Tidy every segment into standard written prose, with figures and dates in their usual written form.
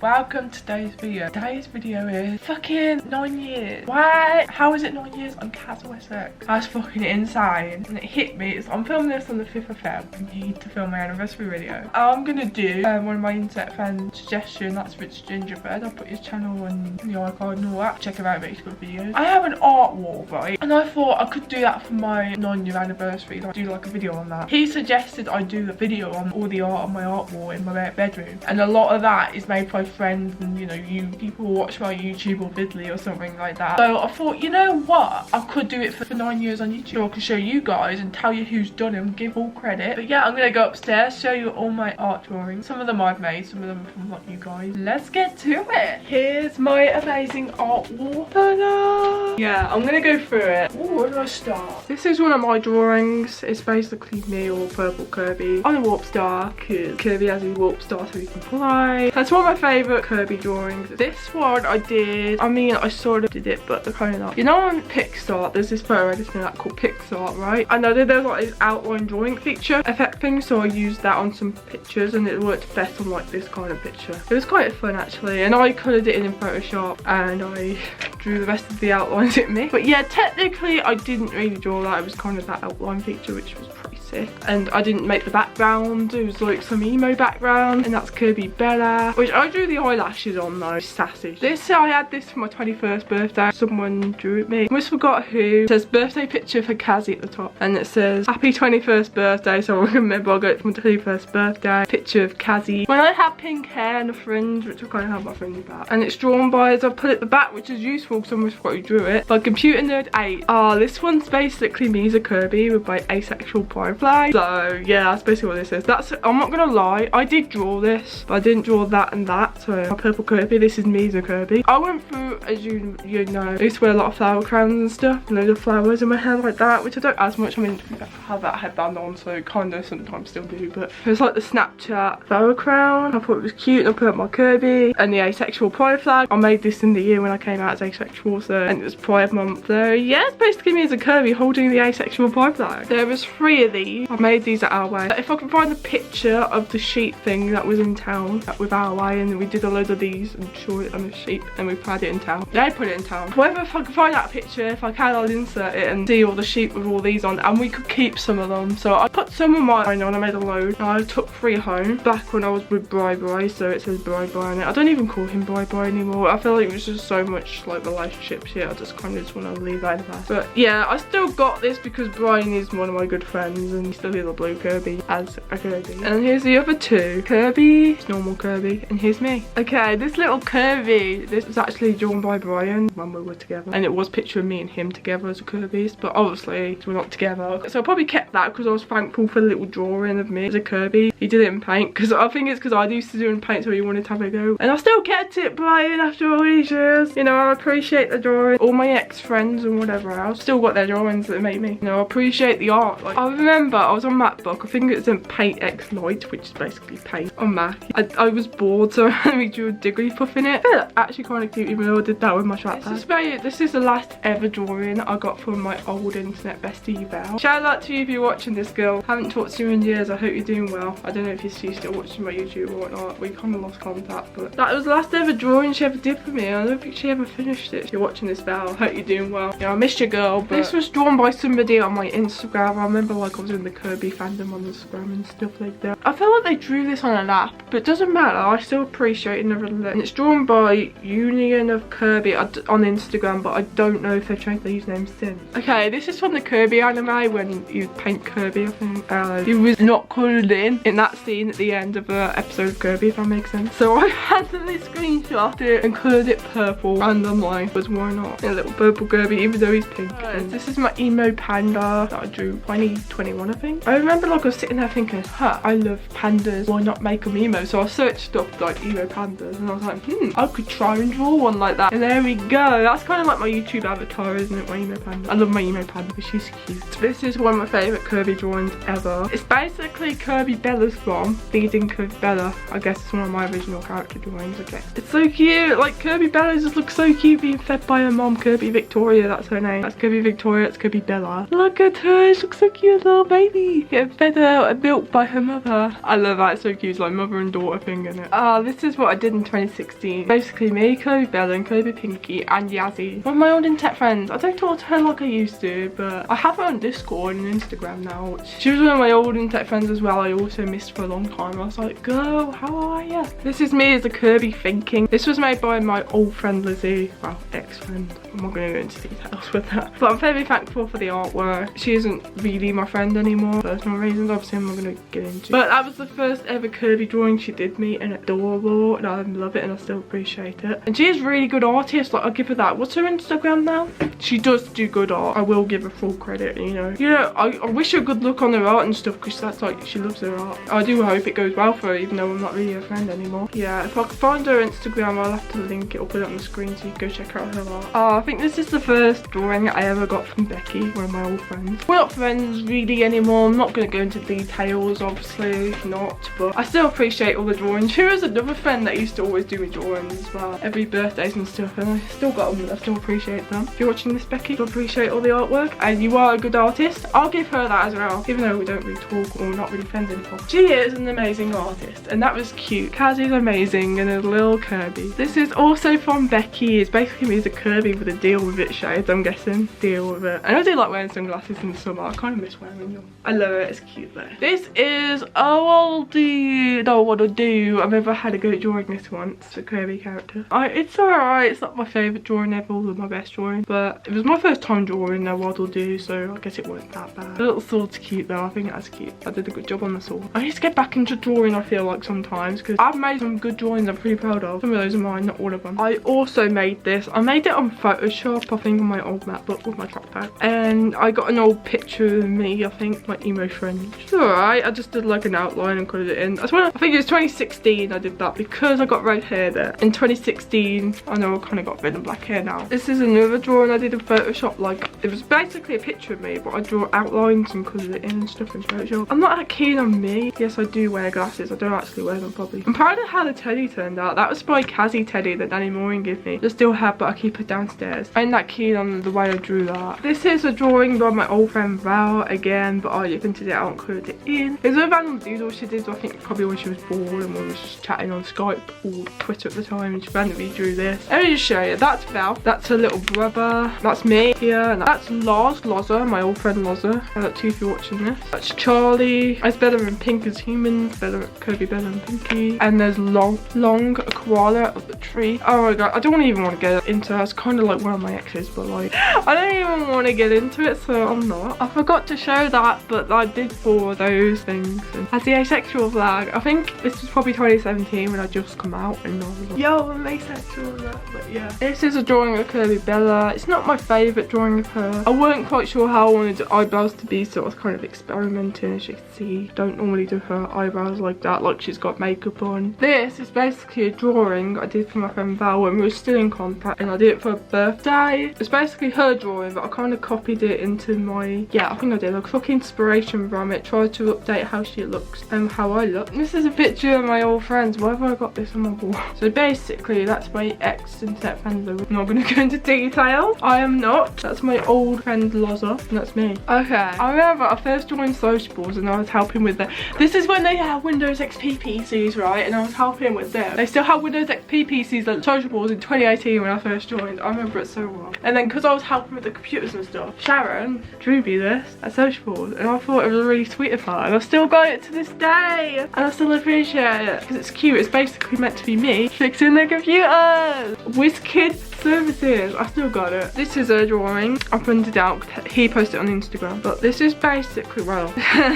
welcome to today's video. Today's video is fucking 9 years. What? How is it 9 years on CazOSX? That's fucking insane. And it hit me. I'm filming this on the 5th of Feb. I need to film my anniversary video. I'm gonna do one of my internet friends' suggestion. That's 𝓢𝓸𝓷𝓰. I'll put his channel on the icon and all that. Check him out, makes good videos. I have an art wall, right? And I thought I could do that for my 9-year anniversary. Like, do like a video on that. He suggested I do a video on all the art on my art wall in my bedroom. And a lot of that is made by friends and, you know, you people watch my YouTube or 𝓢𝓸𝓷𝓰 or something like that. So I thought, you know what? I could do it for 9 years on YouTube. I can show you guys and tell you who's done it and give all credit. But yeah, I'm gonna go upstairs, show you all my art drawings. Some of them I've made, some of them from like you guys. Let's get to it. Here's my amazing art wall. Ta-da! Yeah, I'm gonna go through it. Ooh, where do I start? This is one of my drawings. It's basically me or purple Kirby on a warp star, because Kirby has a warp star so he can fly. That's one of my favourite Kirby drawings. This one I did, I mean I sort of did it, but they're kind of not. You know on Pixar, there's this photo editing app called Pixar, right? I know that there's like this outline drawing feature effect thing, so I used that on some pictures and it worked best on like this kind of picture. It was quite fun actually, and I coloured it in Photoshop and I drew the rest of the outlines in me. But yeah, technically I didn't really draw that. It was kind of that outline feature, which was pretty sick. And I didn't make the background. It was like some emo background, and that's 𝓤𝓸𝓷𝓰, which I drew the eyelashes on though. Sassy. This, I had this for my 21st birthday. Someone drew it me. I almost forgot who. It says birthday picture for Kazzy at the top, and it says happy 21st birthday. So I remember I got it for my 21st birthday. Picture of Kazzy when I had pink hair and a fringe, which I kind of have my fringe back. And it's drawn by, as I put it at the back, which is useful because I almost forgot who drew it, by Computer Nerd 8. Oh, this one's basically me as a Kirby with my asexual pride flag. So yeah, that's basically what this is. That's, I'm not gonna lie, I did draw this, but I didn't draw that and that. So my purple Kirby, this is me as a Kirby. I went through, as you know, I used to wear a lot of flower crowns and stuff, and loads of flowers in my hair like that, which I don't as much. I mean, I have that headband on, so kind of sometimes still do, but it was like the Snapchat flower crown. I thought it was cute, and I put up my Kirby and the asexual pride flag. I made this in the year when I came out as asexual, so, and it was Pride Month. So yeah, it's basically me as a Kirby holding the asexual pride flag. There was 3 of these. I made these at our way. If I can find the picture of the sheep thing that was in town with our way, and we did a load of these and showed it on the sheep, and we put it in town. They put it in town. Whether if I can find that picture, if I can, I'll insert it and see all the sheep with all these on, and we could keep some of them. So I put some of mine on. I made a load. I took 3 home back when I was with 𝓤𝓸𝓷𝓰, so it says 𝓤𝓸𝓷𝓰 on it. I don't even call him 𝓤𝓸𝓷𝓰 anymore. I feel like it was just so much like relationships here. I just kind of just want to leave that in the past. But yeah, I still got this because Brian is one of my good friends, and he still is a blue Kirby as a Kirby. And here's the other 2. Kirby, it's normal Kirby, and here's me. Okay, this little Kirby, this was actually drawn by Brian when we were together, and it was a picture of me and him together as a Kirby's, but obviously we're not together. So I probably kept that because I was thankful for the little drawing of me as a Kirby. He did it in paint, because I think it's because I used to do it in paint, so he wanted to have a go. And I still kept it, Brian, after all these years. You know, I appreciate the drawing. All my ex-friends and whatever else still got their drawings that made me, you know, appreciate the art. Like, I remember I was on MacBook, I think it's in Paint X Lite, which is basically paint on Mac. I was bored, so I drew a Jigglypuff in it. Yeah, actually kind of cute, even though I did that with my trackpad. This is the last ever drawing I got from my old internet bestie Val. Shout out to you if you're watching this, girl. Haven't talked to you in years. I hope you're doing well. I don't know if she's still watching my YouTube or whatnot. We kind of lost contact, but that was the last ever drawing she ever did for me. I don't think she ever finished it. If you're watching this, Val, I hope you're doing well. Yeah, I missed you, girl. But this was drawn by somebody on my Instagram. I remember like I was in the Kirby fandom on Instagram and stuff like that. I feel like they drew this on an app, but it doesn't matter. I still appreciate it nevertheless. And it's drawn by Union of Kirby on Instagram, but I don't know if they've changed their username since. Okay, this is from the Kirby anime when you paint Kirby, I think. He was not coloured in that scene at the end of the episode of Kirby, if that makes sense. So I randomly screenshot it and coloured it purple randomly, because why not? A little purple Kirby, even though he's pink. This is my emo panda that I drew 2021, I think. I remember like I was sitting there thinking, huh, I love pandas, why not make them emo? So I searched up like emo pandas, and I was like, I could try and draw one like that. And there we go. That's kind of like my YouTube avatar, isn't it? My emo panda. I love my emo panda, but she's cute. This is one of my favourite Kirby drawings ever. It's basically 𝓤𝓸𝓷𝓰. I guess it's one of my original character drawings, I guess. It's so cute. Like 𝓤𝓸𝓷𝓰 just looks so cute being fed by her mom, Kirby Victoria, that's her name. That's Kirby Victoria, it's 𝓤𝓸𝓷𝓰. Look at her, she looks so cute, little baby. baby getting fed and milked by her mother. I love that, it's so cute. It's like mother and daughter thing in it. This is what I did in 2016. Basically me, 𝓤𝓸𝓷𝓷𝓰 and 𝓤𝓸𝓭𝓪𝓃 and Yazzie. One of my old internet friends. I don't talk to her like I used to, but I have her on Discord and Instagram now. She was one of my old internet friends as well. I also missed for a long time. I was like, girl, how are you? This is me as a 𝓤𝓸𝓷𝓰. This was made by my old friend Lizzie. Well, ex-friend. I'm not going to go into details with that. But I'm very thankful for the artwork. She isn't really my friend anymore. Personal reasons, obviously I'm not going to get into. But that was the first ever Kirby drawing she did me, and adorable, and I love it and I still appreciate it. And she is a really good artist, like I'll give her that. What's her Instagram now? She does do good art. I will give her full credit, you know. I wish her good luck on her art and stuff, because that's like, she loves her art. I do hope it goes well for her, even though I'm not really a friend anymore. Yeah, if I can find her Instagram, I'll have to link it or put it on the screen so you can go check out her art. I think this is the first drawing I ever got from Becky, one of my old friends. We're not friends really anymore. I'm not going to go into details, obviously not, but I still appreciate all the drawings. She was another friend that used to always do me drawings as well, every birthdays and stuff, and I still got them and I still appreciate them. If you're watching this, Becky, I appreciate all the artwork, and you are a good artist. I'll give her that as well, even though we don't really talk or not really friends anymore. She is an amazing artist, and that was cute. Kaz's amazing, and a little Kirby. This is also from Becky. It's basically me as a Kirby with a deal with it shade, I'm guessing. Deal with it. And I do like wearing sunglasses in the summer. I kind of miss wearing them. I love it. It's cute though. This is 𝓢𝓸𝓷𝓰𝓼. I've ever had a go at drawing this once. It's a Kirby character. It's alright. It's not my favourite drawing ever, or my best drawing, but it was my first time drawing 𝓢𝓸𝓷𝓰, so I guess it wasn't that bad. The little sword's cute though. I think that's cute. I did a good job on the sword. I need to get back into drawing, I feel like, sometimes, because I've made some good drawings I'm pretty proud of. Some of those are mine, not all of them. I also made this. I made it on Photoshop, I think, on my old MacBook with my trackpad, and I got an old picture of me, I think, my emo friend. It's alright. I just did like an outline and coloured it in. I think it was 2016 I did that, because I got red hair there. In 2016, I know I kind of got red and black hair now. This is another drawing I did in Photoshop. Like, it was basically a picture of me, but I draw outlines and colour it in and stuff in Photoshop. I'm not that keen on me. Yes, I do wear glasses. I don't actually wear them probably. I'm proud of how the teddy turned out. That was my Kazzy teddy that Danny Maureen gave me. I still have, but I keep it downstairs. I ain't that keen on the way I drew that. This is a drawing by my old friend Val again, but I printed it out and coloured it in. It was a random doodle she did, I think probably when she was bored and we were just chatting on Skype or Twitter at the time, and she randomly drew this. Let me just show you. That's Val. That's her little brother. That's me here. And that's 𝓢𝓸𝓷𝓰𝓼, my old friend 𝓢𝓸𝓷𝓷. That's you if you're watching this. That's Charlie. It's 𝓤𝓸𝓮𝓭 as humans. 𝓤𝓸𝓮𝓭. And there's 𝓤𝓿𝓮𝓭, a koala of the tree. Oh my god, I don't even want to get into that. It's kind of like one of my exes, but like, I don't even want to get into it, so I'm not. I forgot to show that, but I did for those things. And as the asexual flag, I think this was probably 2017 when I just come out, and I was like, yo, I'm asexual and that. But yeah, this is a drawing of 𝓤𝓸𝓷𝓰. It's not my favourite drawing of her. I weren't quite sure how I wanted the eyebrows to be, so I was kind of experimenting. As you can see, don't normally do her eyebrows like that, like she's got makeup on. This is basically a drawing I did for my friend Val when we were still in contact, and I did it for her birthday. It's basically her drawing, but I kind of copied it into my, yeah, I think I did. I took inspiration from it, tried to update how she looks and how I look. And this is a picture of my old friends. Why have I got this on my wall? So basically, that's my ex-internet friend. I'm not going to go into details. I am not. That's my old friend 𝓢𝓸𝓷𝓰, and that's me. Okay, I remember I first joined Sociables and I was helping with them. This is when they had Windows XP PCs, right? And I was helping with them. They still had Windows XP PCs at Sociables in 2018 when I first joined. I remember it so well. And then because I was helping with the computers and stuff, Sharon drew me this at Sociables, and I thought it was really sweet of her, and I've still got it to this day, and I still appreciate it because it's cute. It's basically meant to be me fixing the computers. WizKid services. I still got it. This is a drawing. I printed out. He posted it on Instagram, but this is basically, well,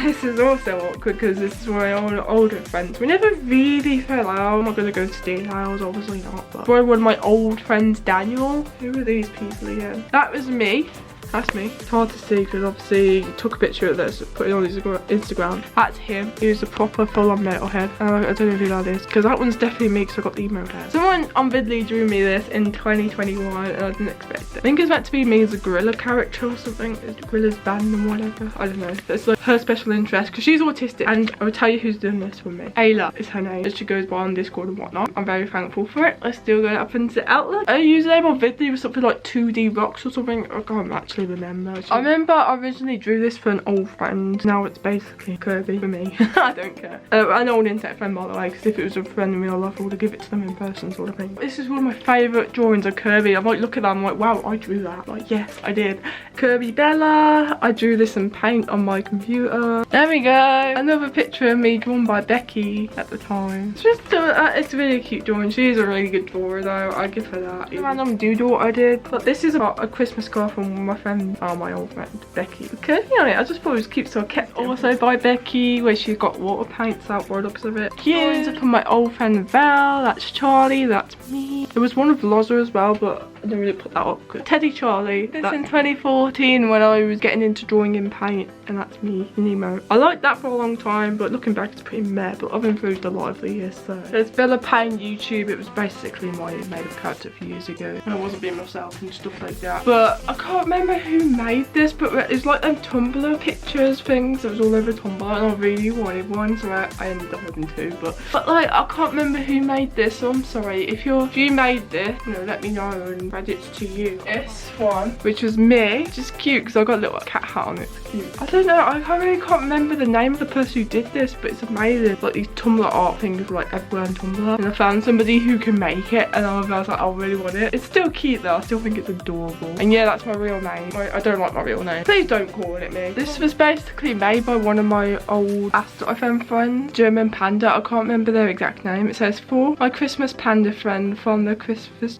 this is also awkward because this is my older friends. We never really fell out. I'm not going to go into details, obviously not, but one of my old friends, Daniel. Who are these people again? That was me. That's me. It's hard to see because obviously he took a picture of this, put it on his Instagram. That's him. He was a proper full-on metalhead. I don't know who that is, because that one's definitely me because I got the emo hair. Someone on Vidly drew me this in 2021 and I didn't expect it. I think it's meant to be me as a gorilla character or something. Gorilla's band and whatever. I don't know. It's like her special interest because she's autistic, and I will tell you who's doing this for me. Ayla is her name. She goes by on Discord and whatnot. I'm very thankful for it. I still got it up into Outlook. Her username on Vidly was something like 2D Rocks or something. I can't actually actually remember. I remember I originally drew this for an old friend. Now it's basically Kirby for me. I don't care. An old internet friend, by the way, because if it was a friend in real life, I would have given it to them in person, sort of thing. This is one of my favourite drawings of Kirby. I might look at that and I'm like, wow, I drew that. Like, yes, I did. Kirby Bella. I drew this in paint on my computer. There we go. Another picture of me drawn by Becky at the time. It's just it's really a cute drawing. She is a really good drawer though. I give her that. A random doodle I did. But this is a Christmas card from my friend, my old friend Becky. With Kirby on it. I just thought it was cute, so I kept it. Also by Becky, where she's got water paints out by the looks of it. Drawings are from my old friend Val. That's Charlie. That's me. There was one of Lohza as well, but I didn't really put that up. Teddy Charlie. This in 2014 when I was getting into drawing in paint, and that's me in emo. I liked that for a long time, but looking back it's pretty meh, but I've improved a lot over the years. So there's Bella Payne YouTube. It was basically my made-up character a few years ago, and I wasn't being myself and stuff like that. But I can't remember who made this, but it's like them Tumblr pictures things. It was all over Tumblr, and I really wanted one, so I ended up having two. But like I can't remember who made this, so I'm sorry if you made this, you know, let me know and credits to you. This one, which was me, which is cute because I got a little cat hat on it. It's cute. I don't know, I really can't remember the name of the person who did this, but it's amazing. Like these Tumblr art things like everywhere on Tumblr, and I found somebody who can make it, and I was like, I really want it. It's still cute though. I still think it's adorable. And yeah, that's my real name. I don't like my real name. Please don't call it me. This was basically made by one of my old @FM friends, German Panda. I can't remember their exact name. It says, for my Christmas panda friend from the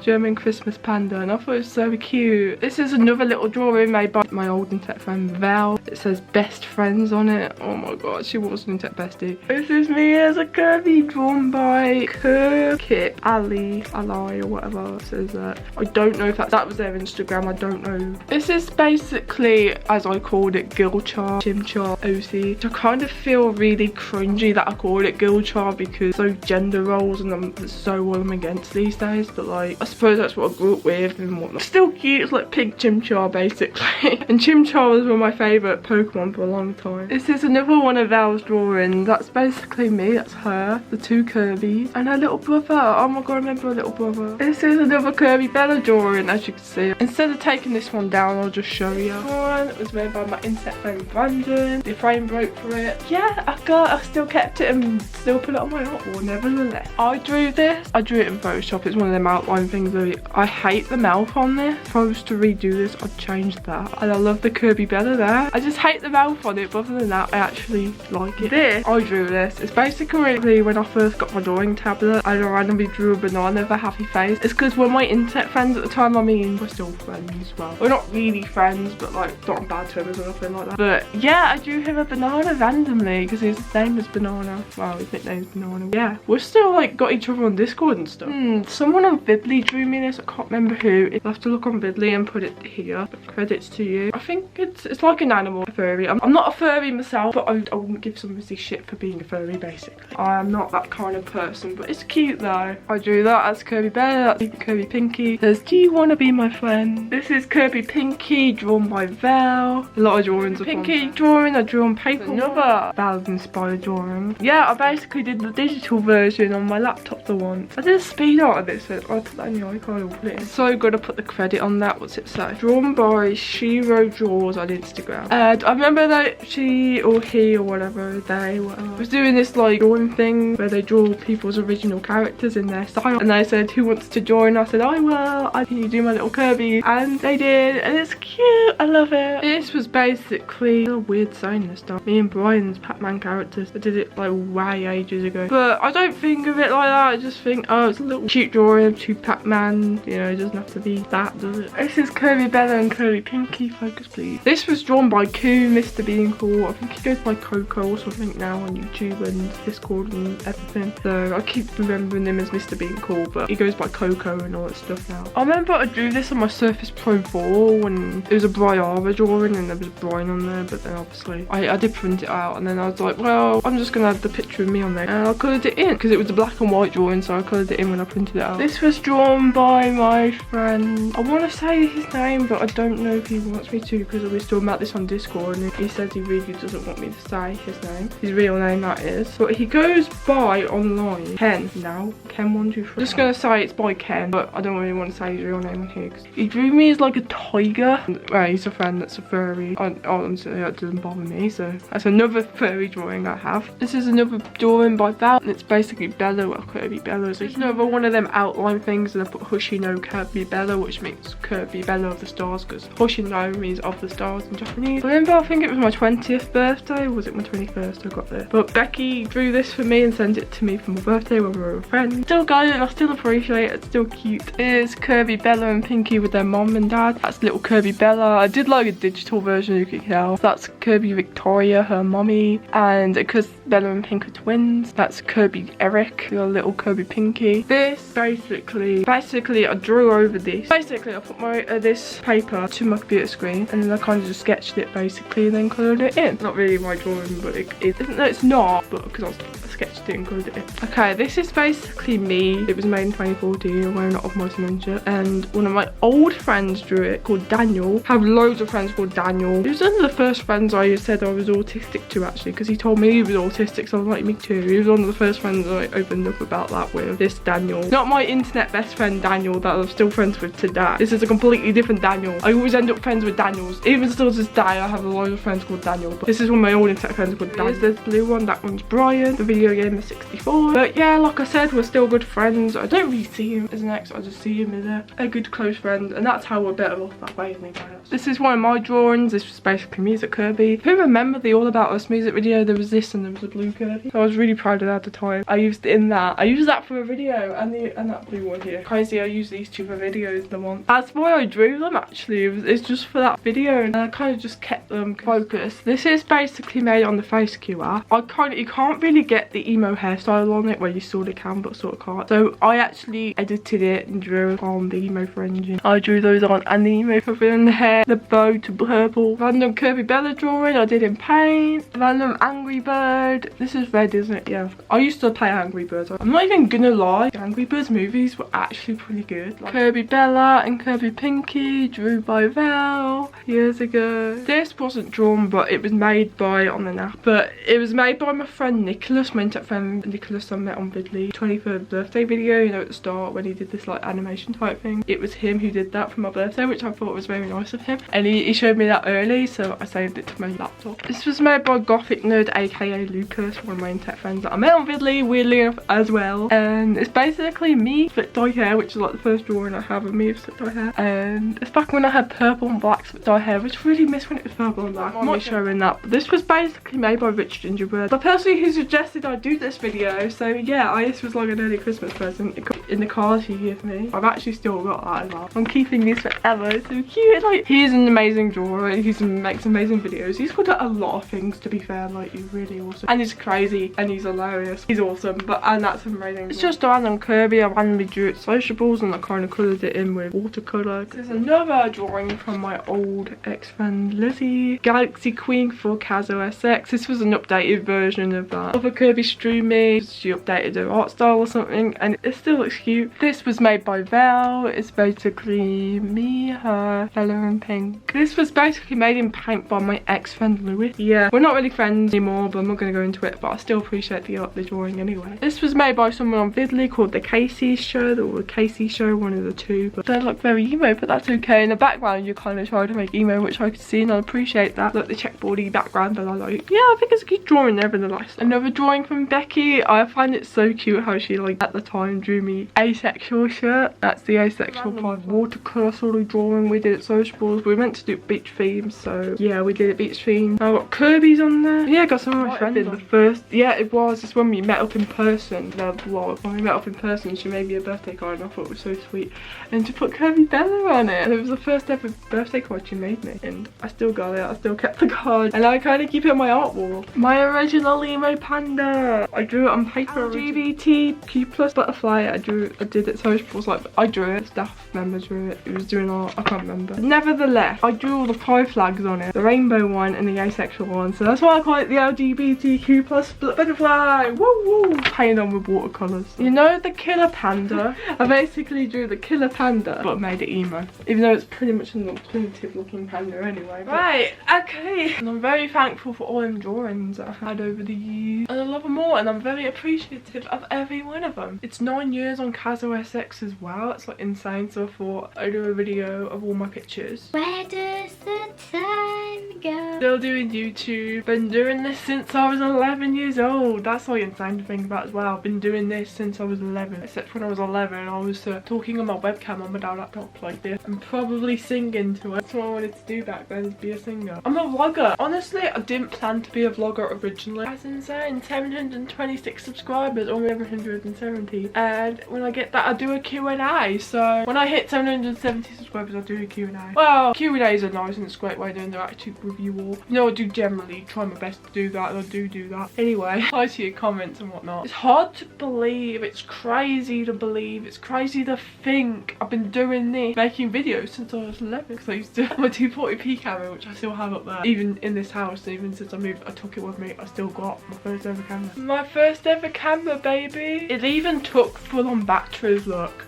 German Christmas Panda, and I thought it was so cute. This is another little drawing made by my old internet friend Val. It says best friends on it. Oh my god, she was an internet bestie. This is me as a Kirby drawn by 𝓬𝓬𝓷𝓰 or whatever it says that. I don't know if that was their Instagram. I don't know. This is basically, as I called it, 𝓿𝓲𝓷𝓰 𝓬𝓬𝓷𝓷. I kind of feel really cringy that I called it 𝓿𝓲 because so gender roles, and I'm so what I'm against these days. But like, I suppose that's what I grew up with and whatnot. Still cute. It's like pink 𝓤𝓬𝓷 basically. And 𝓤𝓤𝓷 was one of my favourite Pokemon for a long time. This is another one of Val's drawings. That's basically me. That's her. The two Kirby's and her little brother. Oh my god, I remember her little brother. This is another Kirby Bella drawing, as you can see. Instead of taking this one down, I'll just show you. It was made by my internet friend Brandon. The frame broke for it. Yeah, I still kept it and still put it on my artboard nevertheless. I drew this. I drew it in Photoshop. It's one of them outline things. I hate the mouth on this. If I was to redo this, I'd change that. And I love the Kirby Bella there. I just hate the mouth on it, but other than that, I actually like it. I drew this. It's basically when I first got my drawing tablet, I randomly drew a banana with a happy face. It's because one of my internet friends at the time, I mean, we're still friends as well. We're not really friends, but like not on bad terms or nothing like that. But yeah, I drew him a banana randomly because his name was Banana. Wow, his nickname's Banana. Yeah, we're still like got each other on Discord and stuff. Someone on Vidly drew me this. I can't remember who. I'll have to look on Vidly and put it here. But credits to you. I think it's like an animal, a furry. I'm not a furry myself, but I wouldn't give somebody shit for being a furry basically. I am not that kind of person, but it's cute though. I drew that as Kirby Bella. That's Kirby Pinky. It says, do you want to be my friend? This is Kirby Pinky drawn by Val. A lot of drawings of Pinky drawing. I drew on paper. Another Val inspired drawing. Yeah, I basically did the digital version on my laptop the once. I did a speed art of this, so I'll put that in the icon. It's so good. I put the credit on that. What's it say? Drawn by 𝓢𝓸𝓷𝓰 Draws on Instagram. And I remember that she or he or whatever, they whatever, was doing this like drawing thing where they draw people's original characters in their style. And they said, who wants to join? I said, I will. Can you do my little Kirby? And they did. And it's cute. I love it. This was basically a weird saying this stuff. Me and Brian's Pac-Man characters. I did it like way ages ago. But I don't think of it like that. I just think, oh, it's a little cute drawing of two Pac-Man. You know, it doesn't have to be that, does it? This is Kirby Bella and Kirby Pinky. Focus, please. This was drawn by 𝓬𝓬𝓬𝓭. I think he goes by Coco or something now on YouTube and Discord and everything. So I keep remembering him as Mr. Bean Cool, but he goes by Coco and all that stuff now. I remember I drew this on my Surface Pro 4 when it was a Briara drawing and there was Brian on there, but then obviously I did print it out, and then I was like, well, I'm just gonna add the picture of me on there, and I coloured it in because it was a black and white drawing, so I coloured it in when I printed it out. This was drawn by my friend. I want to say his name, but I don't know if he wants me to because we still met this on Discord and he says he really doesn't want me to say his name. His real name, that is. But he goes by online Ken now. Ken123. I'm just going to say it's by Ken, but I don't really want to say his real name on here. He drew me as like a tiger. Well, he's a friend that's a furry. Honestly, that doesn't bother me, so that's another furry drawing I have. This is another drawing by Val, and it's basically Bella, or Kirby Bella. So it's another one of them outline things, and I put 𝓢𝓸𝓷𝓰 no Kirby Bella, which means Kirby Bella of the stars, because 𝓢𝓸𝓷 no means of the stars in Japanese. I remember, I think it was my 20th birthday, or was it my 21st I got this? But Becky drew this for me and sent it to me for my birthday when we were friends. Still got it, and I still appreciate it, it's still cute. Here's Kirby Bella and Pinky with their mom and dad. That's little Kirby Bella. I did like a digital version, you could tell. That's Kirby Victoria, her mommy, and because Bella and Pink are twins, that's Kirby Eric, your little Kirby Pinky. This basically I drew over this. Basically, I put my this paper to my computer screen, and then I kind of just sketched it basically, and then coloured it in. Not really my drawing, but it's not, but because I sketched it and coloured it in. Okay, this is basically me. It was made in 2014. I'm wearing it off my dementia, and one of my old friends drew it, called Daniel. I have loads of friends called Daniel. He was one of the first friends I said I was autistic to, actually, because he told me he was autistic, so I was like, me too. He was one of the first friends I opened up about that with. This Daniel. Not my internet best friend Daniel that I'm still friends with today. This is a completely different Daniel. I always end up friends with Daniels. Even still to this day, I have a lot of friends called Daniel, but this is one of my old internet friends called Daniel. There's this blue one, that one's Brian, the video game is 64. But yeah, like I said, we're still good friends. I don't really see him as an ex, I just see him as a good close friend, and that's how we're better off that way than anybody else. This is one of my drawings. This was basically music Kirby. If you remember the All About Us music video, there was this and there was a blue Kirby. So I was really proud of that at the time. I used that for a video, and that blue one here. Crazy, I used these two for videos the one. That's why I drew them, actually. It's just for that video, and I kind of just kept them focused. This is basically made on the face QR. You can't really get the emo hairstyle on it where you sort of can but sort of can't. So I actually edited it and drew on the emo fringe. I drew those on, and the emo fringe, the hair, the bow to purple. Random Kirby Bella drawing I did in paint. Random Angry Bird. This is red, isn't it? Yeah. I used to play Angry Birds. I'm not even gonna lie, the Angry Birds movies were actually pretty good. Like Kirby Bella and Kirby Pinky, drew by Val years ago. This wasn't drawn, but it was made by on the nap. But it was made by my friend Nicholas, my internet friend Nicholas I met on Vidley. 23rd birthday video, you know, at the start when he did this like animation type thing. It was him who did that for my birthday, which I thought was very nice of him. And he showed me that early, so I saved it to my laptop. This was made by 𝓤𝓙𝓼 aka Lucas, one of my internet friends that I met on Vidley, weirdly enough as well. And it's basically me split dye hair, which is like the first drawing I have of me with split dye hair. And it's back when I had purple and black split dye hair, which I really miss when it was purple and black. I'm not showing that, but this was basically made by Rich Gingerbread, the person who suggested I do this video. So yeah, this was like an early Christmas present in the card he gave me. I've actually still got that as well. I'm keeping this forever. It's so cute. Like, he's an amazing drawer. He makes amazing videos. He's good at a lot of things, to be fair. Like, he's really awesome, and he's crazy, and he's hilarious. He's awesome, and that's amazing. It's just a random Kirby. I randomly drew it sociables, and I kind of coloured it in with watercolour. There's another drawing from my old ex-friend Lizzie, Galaxy Queen for CazOSX. This was an updated version of that other Kirby drew me. She updated her art style or something, and it still looks cute. This was made by Val. It's basically me, her, Bella and Pink. This was basically made in paint by my ex-friend Louis. Yeah, we're not really friends anymore, but I'm not going to go into it, but I still appreciate the drawing anyway. This was made by someone on Vidley called the Casey Show, or the Casey Show, one of the two, but they look very emo, but that's okay. In the background you kind of try to make emo, which I could see, and I appreciate that. Like the checkboardy background, but I like, yeah, I think it's a good drawing nevertheless. Another drawing from Becky. I find it so cute how she, like, at the time drew me asexual shirt. That's the asexual part. Watercolour sort of drawing. We did it sociables. We were meant to do beach themes, so yeah, we did it beach theme. I got Kirby's on there. Yeah, I got some of my friends in the first. Yeah, it was. It's when we met up in person. The vlog. When we met up in person, she made me a birthday card, and I thought it was so sweet. And to put Kirby Bella on it. And it was the first ever birthday card she made me, and I still got it. I still kept the card, and I kind of keep it on my art wall. My original emo panda. I drew it on paper. LGBTQ+ butterfly. I drew video I did at Social was like, I drew it, staff member drew it, it was doing art, I can't remember. Nevertheless, I drew all the pride flags on it, the rainbow one and the asexual one, so that's why I call it the LGBTQ plus butterfly, woo woo! Painted on with watercolours. You know the killer panda? I basically drew the killer panda, but made it emo. Even though it's pretty much an alternative looking panda anyway. Right, okay. And I'm very thankful for all them drawings that I've had over the years. And I love them all, and I'm very appreciative of every one of them. It's 9 years on CazOSX as well. It's like insane, so I thought I'd do a video of all my pictures. Where does the time go? Still doing YouTube. Been doing this since I was 11 years old. That's like insane to think about as well. I've been doing this since I was 11. Except when I was 11, I was talking on my webcam on my dad laptop like this and probably singing to it. That's what I wanted to do back then, is be a singer. I'm a vlogger. Honestly, I didn't plan to be a vlogger originally. That's insane. 726 subscribers, or 770. And when I get that, I do a Q&A. So when I hit 770 subscribers, I'll do a Q&A. Well, Q&As are nice and it's a great way of doing the actual review all. You know, I do generally try my best to do that, and I do that. Anyway, I see your comments and whatnot. It's hard to believe. It's crazy to believe. It's crazy to think I've been doing this, making videos since I was 11. Because I used to have my 240p camera, which I still have up there. Even in this house, even since I moved, I took it with me. I still got my first ever camera. My first ever camera, baby. It even took full-on batteries, look.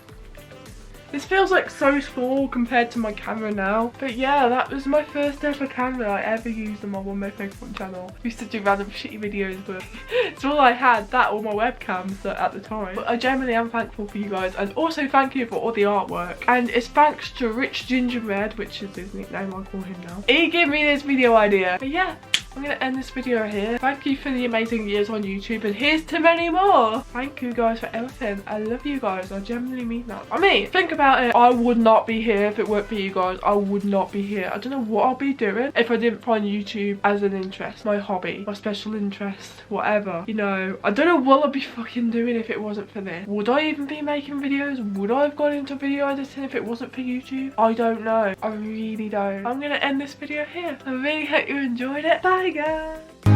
This feels like so small compared to my camera now. But yeah, that was my first ever camera I ever used on my One Make Makeup channel. I used to do random shitty videos, but it's all I had, that or my webcams at the time. But I genuinely am thankful for you guys, and also thank you for all the artwork. And it's thanks to 𝓢𝓸𝓷𝓰, which is his nickname, I call him now. He gave me this video idea. But yeah, I'm gonna end this video here. Thank you for the amazing years on YouTube, and here's to many more. Thank you guys for everything. I love you guys. I genuinely mean that. I mean, think about it. I would not be here if it weren't for you guys. I would not be here. I don't know what I'll be doing if I didn't find YouTube as an interest, my hobby, my special interest, whatever. You know, I don't know what I'd be fucking doing if it wasn't for this. Would I even be making videos? Would I have gone into video editing if it wasn't for YouTube? I don't know. I really don't. I'm gonna end this video here. I really hope you enjoyed it. Bye guys.